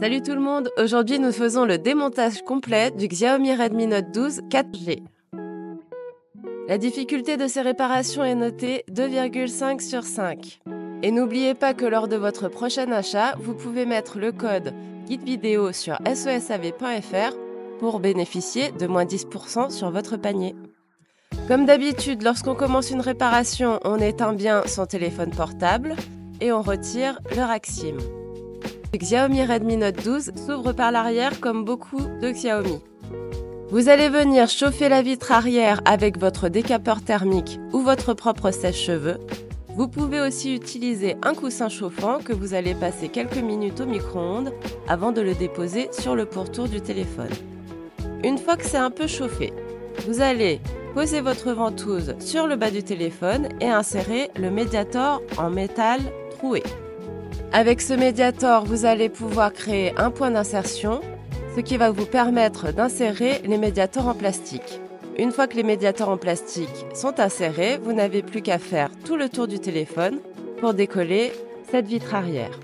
Salut tout le monde, aujourd'hui nous faisons le démontage complet du Xiaomi Redmi Note 12 4G. La difficulté de ces réparations est notée 2,5 sur 5. Et n'oubliez pas que lors de votre prochain achat, vous pouvez mettre le code guide vidéo sur sosav.fr pour bénéficier de moins 10% sur votre panier. Comme d'habitude, lorsqu'on commence une réparation, on éteint bien son téléphone portable et on retire le rack SIM. Le Xiaomi Redmi Note 12 s'ouvre par l'arrière comme beaucoup de Xiaomi. Vous allez venir chauffer la vitre arrière avec votre décapeur thermique ou votre propre sèche-cheveux. Vous pouvez aussi utiliser un coussin chauffant que vous allez passer quelques minutes au micro-ondes avant de le déposer sur le pourtour du téléphone. Une fois que c'est un peu chauffé, vous allez poser votre ventouse sur le bas du téléphone et insérer le Mediator en métal troué. Avec ce Mediator, vous allez pouvoir créer un point d'insertion, ce qui va vous permettre d'insérer les médiators en plastique. Une fois que les médiators en plastique sont insérés, vous n'avez plus qu'à faire tout le tour du téléphone pour décoller cette vitre arrière.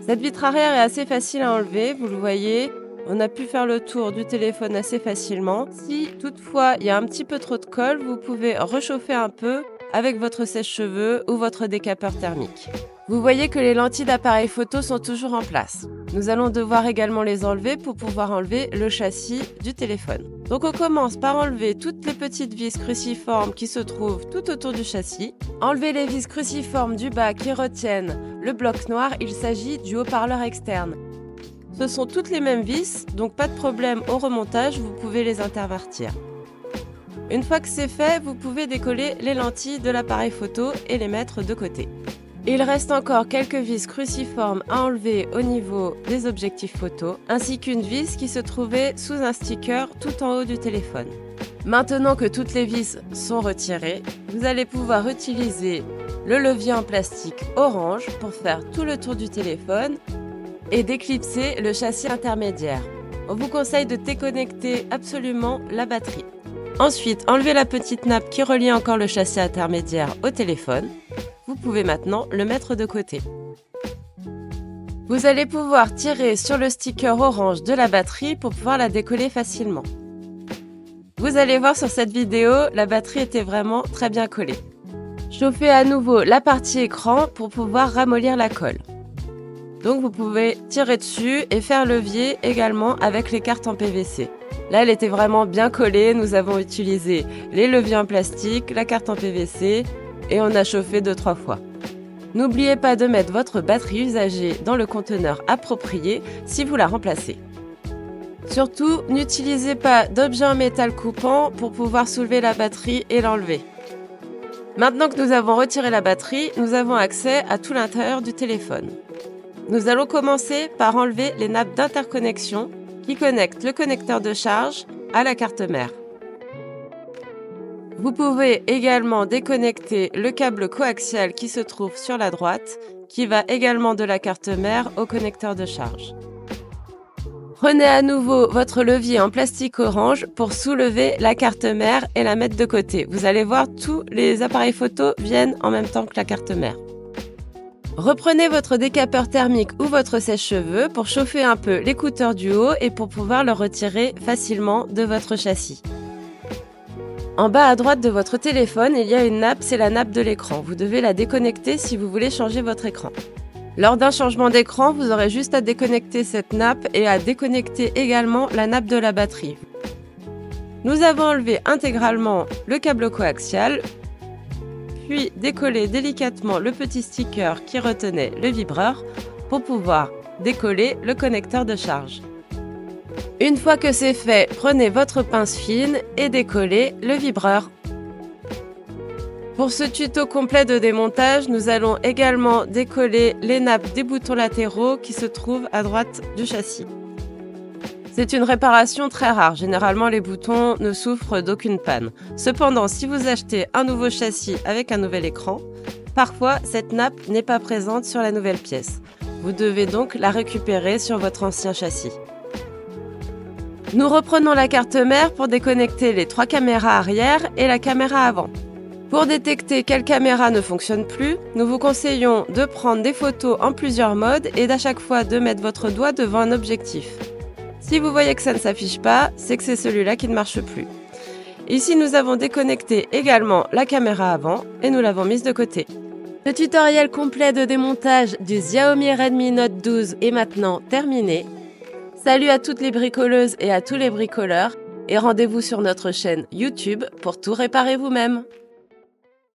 Cette vitre arrière est assez facile à enlever, vous le voyez, on a pu faire le tour du téléphone assez facilement. Si toutefois il y a un petit peu trop de colle, vous pouvez rechauffer un peu avec votre sèche-cheveux ou votre décapeur thermique. Vous voyez que les lentilles d'appareil photo sont toujours en place. Nous allons devoir également les enlever pour pouvoir enlever le châssis du téléphone. Donc on commence par enlever toutes les petites vis cruciformes qui se trouvent tout autour du châssis. Enlever les vis cruciformes du bas qui retiennent le bloc noir, il s'agit du haut-parleur externe. Ce sont toutes les mêmes vis, donc pas de problème au remontage, vous pouvez les intervertir. Une fois que c'est fait, vous pouvez décoller les lentilles de l'appareil photo et les mettre de côté. Il reste encore quelques vis cruciformes à enlever au niveau des objectifs photo, ainsi qu'une vis qui se trouvait sous un sticker tout en haut du téléphone. Maintenant que toutes les vis sont retirées, vous allez pouvoir utiliser le levier en plastique orange pour faire tout le tour du téléphone et déclipser le châssis intermédiaire. On vous conseille de déconnecter absolument la batterie. Ensuite, enlevez la petite nappe qui relie encore le châssis intermédiaire au téléphone. Vous pouvez maintenant le mettre de côté. Vous allez pouvoir tirer sur le sticker orange de la batterie pour pouvoir la décoller facilement. Vous allez voir sur cette vidéo, la batterie était vraiment très bien collée. Chauffez à nouveau la partie écran pour pouvoir ramollir la colle. Donc vous pouvez tirer dessus et faire levier également avec les cartes en PVC. Là, elle était vraiment bien collée. Nous avons utilisé les leviers en plastique, la carte en PVC et on a chauffé 2-3 fois. N'oubliez pas de mettre votre batterie usagée dans le conteneur approprié si vous la remplacez. Surtout, n'utilisez pas d'objets en métal coupant pour pouvoir soulever la batterie et l'enlever. Maintenant que nous avons retiré la batterie, nous avons accès à tout l'intérieur du téléphone. Nous allons commencer par enlever les nappes d'interconnexion qui connectent le connecteur de charge à la carte mère. Vous pouvez également déconnecter le câble coaxial qui se trouve sur la droite, qui va également de la carte mère au connecteur de charge. Prenez à nouveau votre levier en plastique orange pour soulever la carte mère et la mettre de côté. Vous allez voir, tous les appareils photo viennent en même temps que la carte mère. Reprenez votre décapeur thermique ou votre sèche-cheveux pour chauffer un peu l'écouteur du haut et pour pouvoir le retirer facilement de votre châssis. En bas à droite de votre téléphone, il y a une nappe, c'est la nappe de l'écran. Vous devez la déconnecter si vous voulez changer votre écran. Lors d'un changement d'écran, vous aurez juste à déconnecter cette nappe et à déconnecter également la nappe de la batterie. Nous avons enlevé intégralement le câble coaxial, puis décoller délicatement le petit sticker qui retenait le vibreur pour pouvoir décoller le connecteur de charge. Une fois que c'est fait, prenez votre pince fine et décollez le vibreur. Pour ce tuto complet de démontage, nous allons également décoller les nappes des boutons latéraux qui se trouvent à droite du châssis. C'est une réparation très rare, généralement les boutons ne souffrent d'aucune panne. Cependant, si vous achetez un nouveau châssis avec un nouvel écran, parfois cette nappe n'est pas présente sur la nouvelle pièce. Vous devez donc la récupérer sur votre ancien châssis. Nous reprenons la carte mère pour déconnecter les 3 caméras arrière et la caméra avant. Pour détecter quelle caméra ne fonctionne plus, nous vous conseillons de prendre des photos en plusieurs modes et d'à chaque fois de mettre votre doigt devant un objectif. Si vous voyez que ça ne s'affiche pas, c'est que c'est celui-là qui ne marche plus. Ici, nous avons déconnecté également la caméra avant et nous l'avons mise de côté. Le tutoriel complet de démontage du Xiaomi Redmi Note 12 est maintenant terminé. Salut à toutes les bricoleuses et à tous les bricoleurs et rendez-vous sur notre chaîne YouTube pour tout réparer vous-même.